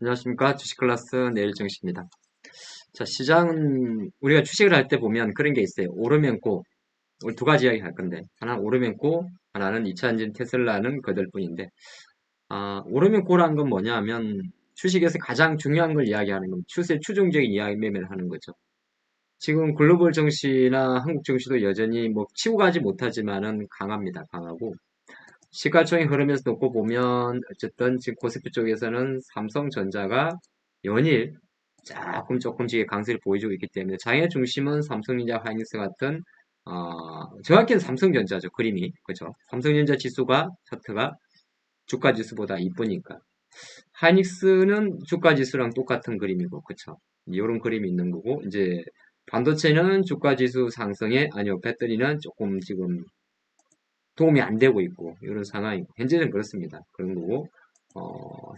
안녕하십니까. 주식 클래스 내일정씨입니다. 자, 시장은 우리가 주식을 할 때 보면 그런 게 있어요. 오르면 고. 우리 두 가지 이야기 할 건데, 하나는 오르면 고, 하나는 2차 엔진 테슬라는 거들 뿐인데, 오르면 고라는 건 뭐냐 하면 주식에서 가장 중요한 걸 이야기하는 겁니다. 추세 추종적인 이야기 매매를 하는 거죠. 지금 글로벌 증시나 한국 증시도 여전히 뭐 치고 가지 못하지만은 강합니다. 강하고. 시가총액 흐름에서 놓고 보면 어쨌든 지금 코스피 쪽에서는 삼성전자가 연일 조금씩 강세를 보여주고 있기 때문에 장의 중심은 삼성전자, 하이닉스 같은 정확히는 삼성전자죠. 그림이 그죠? 삼성전자 지수가 차트가 주가 지수보다 이쁘니까 하이닉스는 주가 지수랑 똑같은 그림이고 그쵸? 이런 그림이 있는 거고 이제 반도체는 주가 지수 상승에 아니요 배터리는 조금 지금 도움이 안 되고 있고 이런 상황이고 현재는 그렇습니다. 그런 거고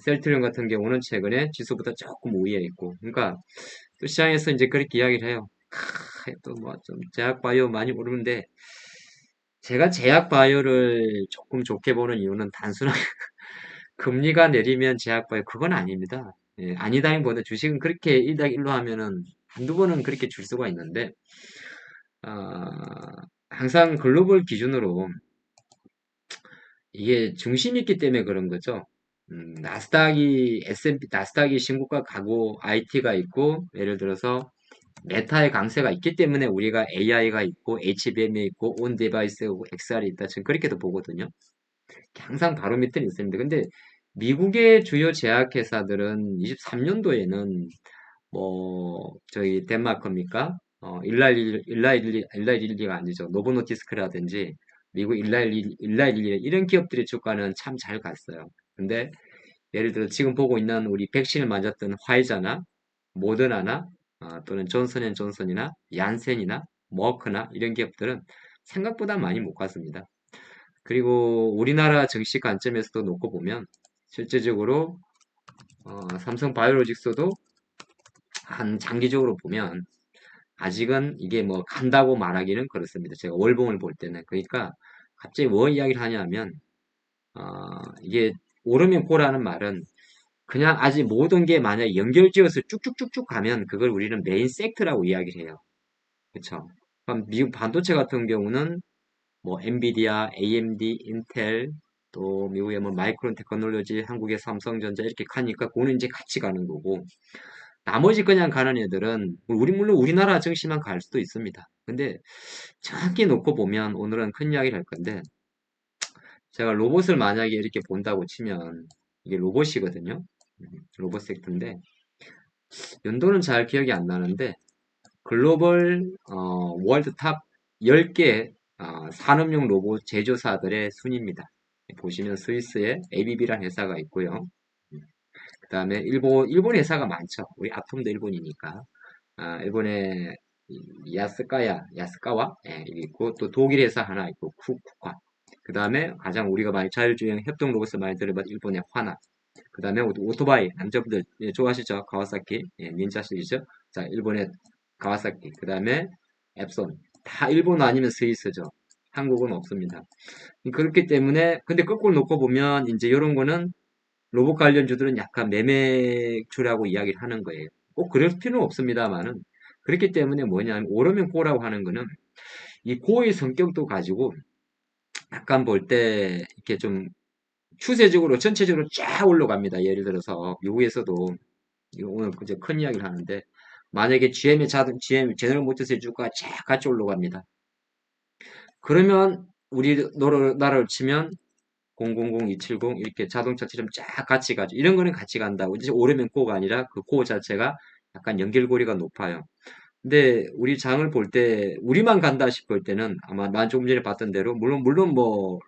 셀트리온 같은 경우는 최근에 지수보다 조금 우위에 있고 그러니까 또 시장에서 이제 그렇게 이야기를 해요. 또 뭐 좀 제약바이오 많이 오르는데 제가 제약바이오를 조금 좋게 보는 이유는 단순하게 금리가 내리면 제약바이오 그건 아닙니다. 예, 아니다기보다 주식은 그렇게 1당1로 하면은 한두 번은 그렇게 줄 수가 있는데 항상 글로벌 기준으로 이게 중심이 있기 때문에 그런 거죠. 나스닥이 S&P 나스닥이 신고가 가고 IT가 있고 예를 들어서 메타의 강세가 있기 때문에 우리가 AI가 있고 HBM이 있고 온 디바이스 XR이 있다. 지금 그렇게도 보거든요. 항상 바로 밑에 있습니다. 근데 미국의 주요 제약회사들은 23년도에는 뭐 저희 덴마크입니까? 일라일리가 아니죠. 노보노티스크라든지 미국 일라일리 이런 기업들의 주가는 참 잘 갔어요. 근데 예를 들어 지금 보고 있는 우리 백신을 맞았던 화이자나 모더나나 또는 존슨앤존슨이나 얀센이나 머크나 이런 기업들은 생각보다 많이 못 갔습니다. 그리고 우리나라 증시 관점에서도 놓고 보면 실제적으로 삼성 바이오로직스도 한 장기적으로 보면 아직은 이게 뭐 간다고 말하기는 그렇습니다. 제가 월봉을 볼 때는. 그러니까 갑자기 뭐 이야기를 하냐면, 이게 오르면 고라는 말은 그냥 아직 모든 게 만약에 연결지어서 쭉쭉쭉쭉 가면 그걸 우리는 메인 섹터라고 이야기를 해요. 그쵸? 그럼 미국 반도체 같은 경우는 뭐 엔비디아, AMD, 인텔, 또 미국의 뭐 마이크론 테크놀로지, 한국의 삼성전자 이렇게 가니까 그거는 이제 같이 가는 거고 나머지 그냥 가는 애들은 물론 우리나라 증시만 갈 수도 있습니다. 근데 정확히 놓고 보면 오늘은 큰 이야기를 할 건데 제가 로봇을 만약에 이렇게 본다고 치면 이게 로봇이거든요. 로봇 섹터인데 연도는 잘 기억이 안 나는데 글로벌 월드 탑 10개 산업용 로봇 제조사들의 순입니다. 보시면 스위스에 ABB라는 회사가 있고요. 그 다음에 일본 회사가 많죠. 우리 아톰도 일본이니까. 일본의 야스카와 예, 있고 또 독일 회사 하나 있고 쿠카. 그 다음에 가장 우리가 많이 자율주행 협동 로봇을 많이 들어본 일본의 화나. 그 다음에 오토바이 남자분들 예, 좋아하시죠? 가와사키 예, 닌자 시리즈. 자 일본의 가와사키. 그 다음에 앱손. 다 일본 아니면 스위스죠. 한국은 없습니다. 그렇기 때문에 근데 거꾸로 놓고 보면 이제 이런 거는 로봇 관련주들은 약간 매매주라고 이야기를 하는 거예요. 꼭 그럴 필요는 없습니다만은 그렇기 때문에 뭐냐면 오르면 고라고 하는 거는 이 고의 성격도 가지고 약간 볼 때 이렇게 좀 추세적으로 전체적으로 쫙 올라갑니다. 예를 들어서 미국에서도 오늘 이제 큰 이야기를 하는데 만약에 GM 제너럴 모터스의 주가가 쫙 같이 올라갑니다. 그러면 우리 나라를 치면 000, 270 이렇게 자동차처럼 쫙 같이 가죠. 이런 거는 같이 간다고. 이제 오르면 고가 아니라 그 고 자체가 약간 연결고리가 높아요. 근데 우리 장을 볼 때 우리만 간다 싶을 때는 아마 난 조금 전에 봤던 대로 물론 뭐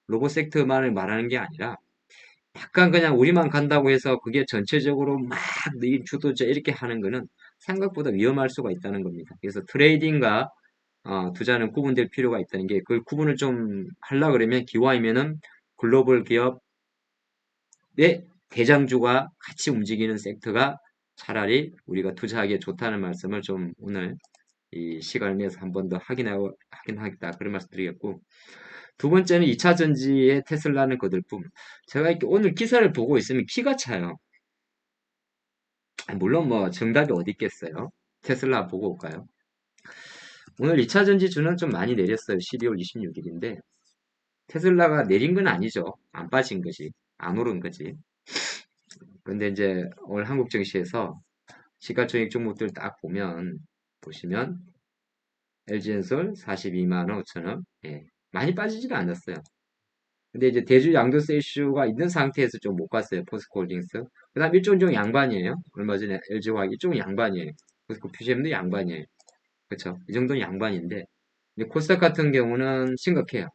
로봇 섹터만을 말하는 게 아니라 약간 그냥 우리만 간다고 해서 그게 전체적으로 막 주도자 이렇게 하는 거는 생각보다 위험할 수가 있다는 겁니다. 그래서 트레이딩과 투자는 구분될 필요가 있다는 게 그걸 구분을 좀 하려 그러면 기왕이면은 글로벌 기업의 대장주가 같이 움직이는 섹터가 차라리 우리가 투자하기에 좋다는 말씀을 좀 오늘 이 시간을 내서 한 번 더 확인하겠다 그런 말씀 드리겠고 두 번째는 2차 전지의 테슬라는 거들뿐 제가 이렇게 오늘 기사를 보고 있으면 기가 차요. 물론 뭐 정답이 어디 있겠어요. 테슬라 보고 올까요? 오늘 2차 전지주는 좀 많이 내렸어요. 12월 26일인데 테슬라가 내린 건 아니죠. 안 빠진 거지. 안 오른 거지. 근데 이제 오늘 한국 증시에서 시가총액 종목들 딱 보시면 LG엔솔 42만 원 5천 원. 예. 많이 빠지지는 않았어요. 근데 이제 대주 양도세 이슈가 있는 상태에서 좀 못 갔어요. 포스코홀딩스. 그 다음 일종종 양반이에요. 얼마 전에 LG화학 일종은 양반이에요. 포스코 PCM도 양반이에요. 그렇죠? 이 정도는 양반인데 이제 코스닥 같은 경우는 심각해요.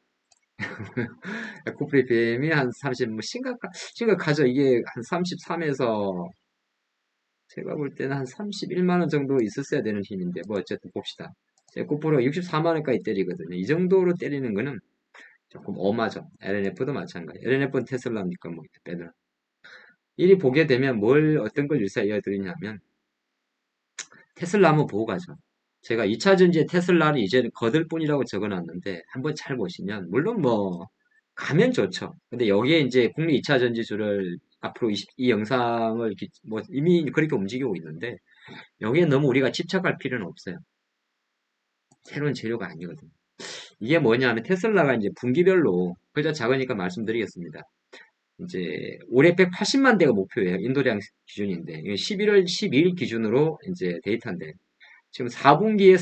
코프리 BM이 한 30, 뭐 심각하죠. 이게 한 33에서 제가 볼 때는 한 31만 원 정도 있었어야 되는 힘인데 뭐 어쨌든 봅시다. 코프로 64만 원까지 때리거든요. 이 정도로 때리는 거는 조금 엄하죠. LNF도 마찬가지. LNF는 테슬라니까 뭐 빼더라. 이리 보게 되면 어떤 걸 일사이어 드리냐면 테슬라 한번 보고 가죠. 제가 2차 전지에 테슬라는 이제는 거들 뿐이라고 적어놨는데 한번 잘 보시면 물론 뭐 가면 좋죠. 근데 여기에 이제 국내 2차 전지주를 앞으로 이 영상을 뭐 이미 그렇게 움직이고 있는데 여기에 너무 우리가 집착할 필요는 없어요. 새로운 재료가 아니거든요. 이게 뭐냐면 테슬라가 이제 분기별로 글자 작으니까 말씀드리겠습니다. 이제 올해 180만 대가 목표예요. 인도량 기준인데 11월 12일 기준으로 이제 데이터인데 지금 4분기에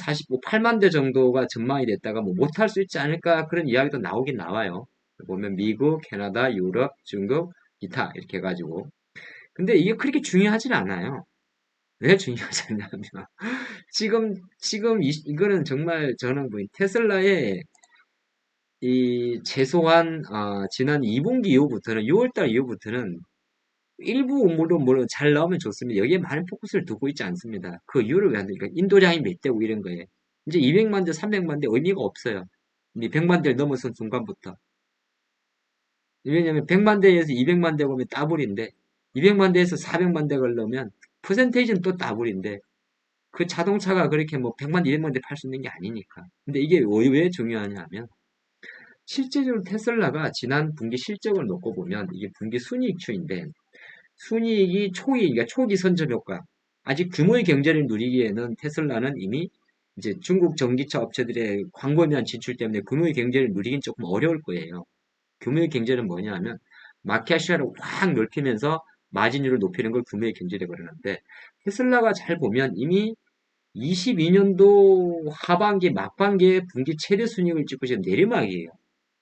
8만 대 정도가 전망이 됐다가 뭐 못할 수 있지 않을까 그런 이야기도 나오긴 나와요. 보면 미국, 캐나다, 유럽, 중국, 기타 이렇게 해가지고 근데 이게 그렇게 중요하진 않아요. 왜 중요하지 않냐면 지금 이거는 정말 저는 뭐 테슬라의 이 최소한 지난 2분기 이후부터는 6월달 이후부터는 일부 물론 잘 나오면 좋습니다. 여기에 많은 포커스를 두고 있지 않습니다. 그 이유를 왜 안 되니까 인도량이 몇 대고 이런 거예요. 이제 200만 대, 300만 대 의미가 없어요. 이 100만 대를 넘어선 순간부터. 왜냐면 100만 대에서 200만 대 보면 따블인데 200만 대에서 400만 대를 넣으면 퍼센테이지는 또 따블인데 그 자동차가 그렇게 뭐 100만, 200만 대 팔 수 있는 게 아니니까. 근데 이게 왜 중요하냐 하면 실제적으로 테슬라가 지난 분기 실적을 놓고 보면 이게 분기 순이익추인데 순이익이 그러니까 초기 선점 효과. 아직 규모의 경제를 누리기에는 테슬라는 이미 이제 중국 전기차 업체들의 광고에 대한 진출 때문에 규모의 경제를 누리긴 조금 어려울 거예요. 규모의 경제는 뭐냐 하면 마켓시아를 확 넓히면서 마진율을 높이는 걸 규모의 경제라고 그러는데 테슬라가 잘 보면 이미 22년도 하반기 막반기에 분기 최대 순이익을 찍고 지금 내리막이에요.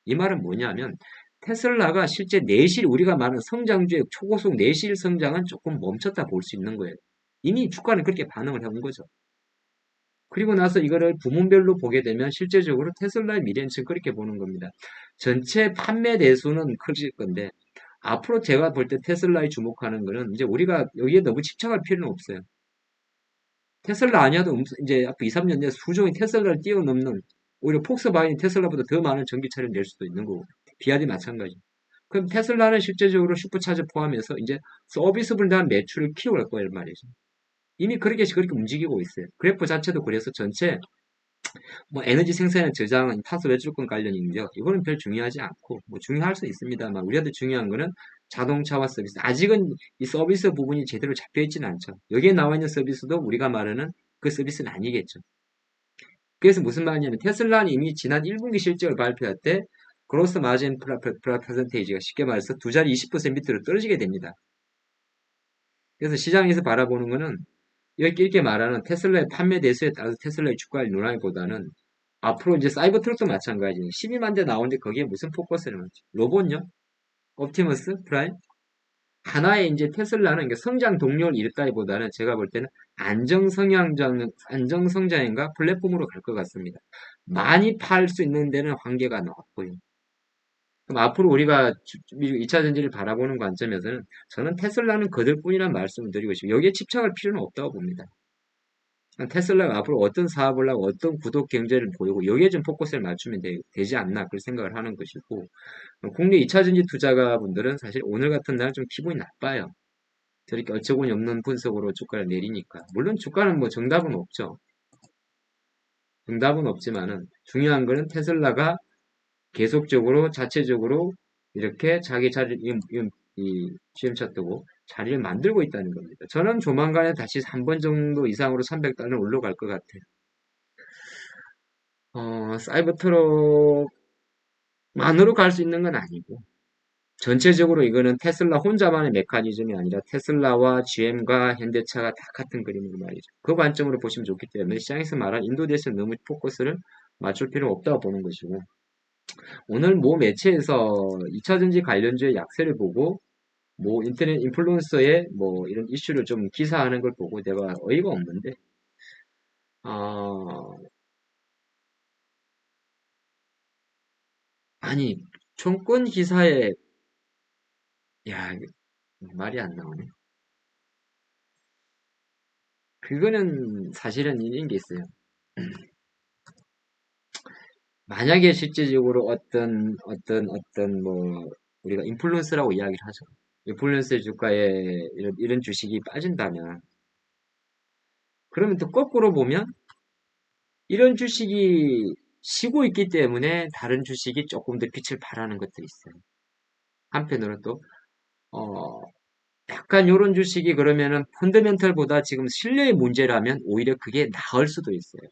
이 말은 뭐냐면 테슬라가 실제 내실 우리가 말하는 성장주의 초고속 내실 성장은 조금 멈췄다 볼 수 있는 거예요. 이미 주가는 그렇게 반응을 해온 거죠. 그리고 나서 이거를 부문별로 보게 되면 실제적으로 테슬라의 미래는 지금 그렇게 보는 겁니다. 전체 판매 대수는 커질 건데 앞으로 제가 볼 때 테슬라에 주목하는 거는 이제 우리가 여기에 너무 집착할 필요는 없어요. 테슬라 아니어도 이제 앞으로 2, 3년 내에 수종이 테슬라를 뛰어넘는 오히려 폭스바겐이 테슬라보다 더 많은 전기차를 낼 수도 있는 거고 비아디 마찬가지. 그럼 테슬라는 실제적으로 슈퍼차저 포함해서 이제 서비스 분야한 매출을 키워갈 거예요 말이죠. 이미 그렇게 움직이고 있어요. 그래프 자체도 그래서 전체 뭐 에너지 생산의 저장, 탄소 외출권 관련인데요. 이거는 별 중요하지 않고 뭐 중요할 수 있습니다만 우리한테 중요한 거는 자동차와 서비스. 아직은 이 서비스 부분이 제대로 잡혀 있지는 않죠. 여기에 나와 있는 서비스도 우리가 말하는 그 서비스는 아니겠죠. 그래서 무슨 말이냐면 테슬라는 이미 지난 1분기 실적을 발표할 때 그로스 마진 퍼센테이지가 쉽게 말해서 두 자리 20% 밑으로 떨어지게 됩니다. 그래서 시장에서 바라보는 거는 이렇게 말하는 테슬라의 판매 대수에 따라서 테슬라의 주가를 논하기보다는 앞으로 이제 사이버 트럭도 마찬가지. 12만 대 나오는데 거기에 무슨 포커스를 맞지? 로봇요? 옵티머스? 프라임? 하나의 이제 테슬라는 성장 동력을 잃다기보다는 제가 볼 때는 안정성장인가 플랫폼으로 갈 것 같습니다. 많이 팔 수 있는 데는 한계가 나왔고요. 그럼 앞으로 우리가 2차 전지를 바라보는 관점에서는 저는 테슬라는 그들뿐이란 말씀을 드리고 싶어요. 여기에 집착할 필요는 없다고 봅니다. 테슬라가 앞으로 어떤 사업을 하고 어떤 구독 경제를 보이고 여기에 좀 포커스를 맞추면 되지 않나 그런 생각을 하는 것이고 국내 2차전지 투자가분들은 사실 오늘 같은 날은 좀 기분이 나빠요. 저렇게 어처구니 없는 분석으로 주가를 내리니까 물론 주가는 뭐 정답은 없죠. 정답은 없지만은 중요한 거는 테슬라가 계속적으로 자체적으로 이렇게 자기 자리 이 시험차 뜨고 자리를 만들고 있다는 겁니다. 저는 조만간에 다시 한 번 정도 이상으로 300달러 올라갈 것 같아요. 사이버트럭만으로 갈 수 있는 건 아니고, 전체적으로 이거는 테슬라 혼자만의 메커니즘이 아니라 테슬라와 GM과 현대차가 다 같은 그림으로 말이죠. 그 관점으로 보시면 좋기 때문에 시장에서 말한 인도대에서 너무 포커스를 맞출 필요 없다고 보는 것이고, 오늘 모 매체에서 2차전지 관련주의 약세를 보고 뭐 인터넷 인플루언서의 뭐 이런 이슈를 좀 기사하는 걸 보고 내가 어이가 없는데 어, 아니 총권 기사에 야 말이 안 나오네. 그거는 사실은 이런 게 있어요. 만약에 실질적으로 어떤 뭐 우리가 인플루언서라고 이야기를 하죠. 인플루언서 주가에 이런 주식이 빠진다면 그러면 또 거꾸로 보면 이런 주식이 쉬고 있기 때문에 다른 주식이 조금 더 빛을 발하는 것들이 있어요. 한편으로 또 어, 약간 이런 주식이 그러면은 펀더멘털보다 지금 실내의 문제라면 오히려 그게 나을 수도 있어요.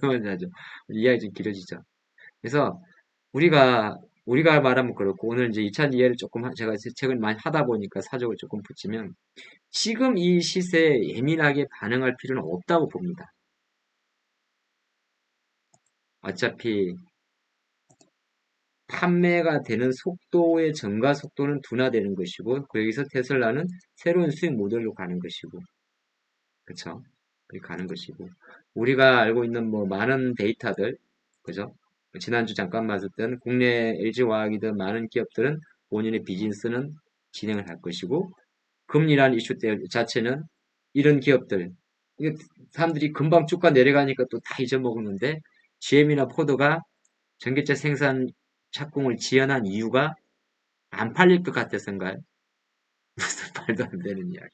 뭔지 알죠? 이야기 좀 길어지죠. 그래서 우리가 우리가 말하면 그렇고 오늘 이제 2차 이해를 조금 제가 책을 많이 하다 보니까 사족을 조금 붙이면 지금 이 시세에 예민하게 반응할 필요는 없다고 봅니다. 어차피 판매가 되는 속도의 증가 속도는 둔화되는 것이고 여기서 테슬라는 새로운 수익 모델로 가는 것이고 그쵸? 그렇게 가는 것이고 우리가 알고 있는 뭐 많은 데이터들 그죠? 지난주 잠깐 봤었던 국내 LG화학이든 많은 기업들은 본인의 비즈니스는 진행을 할 것이고 금리라는 이슈 자체는 이런 기업들 이게 사람들이 금방 주가 내려가니까 또 다 잊어먹는데 GM이나 포드가 전기차 생산 착공을 지연한 이유가 안 팔릴 것 같아서인가요? 무슨 말도 안 되는 이야기.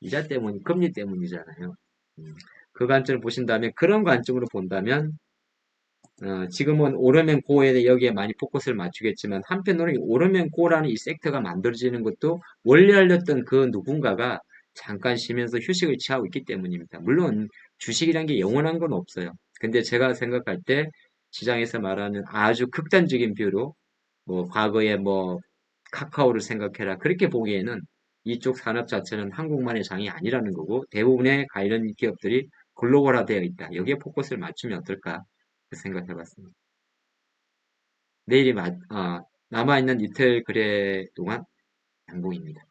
이자 때문, 금리 때문이잖아요. 음, 그 관점을 보신다면, 그런 관점으로 본다면, 지금은 오르면 고에 여기에 많이 포커스를 맞추겠지만, 한편으로는 오르면 고라는 이 섹터가 만들어지는 것도 원래 알렸던 그 누군가가 잠깐 쉬면서 휴식을 취하고 있기 때문입니다. 물론, 주식이란 게 영원한 건 없어요. 근데 제가 생각할 때, 시장에서 말하는 아주 극단적인 뷰로, 뭐, 과거에 뭐, 카카오를 생각해라. 그렇게 보기에는 이쪽 산업 자체는 한국만의 장이 아니라는 거고 대부분의 관련 기업들이 글로벌화되어 있다. 여기에 포커스를 맞추면 어떨까 생각해 봤습니다. 내일이 남아있는 이틀 거래 동안 양봉입니다.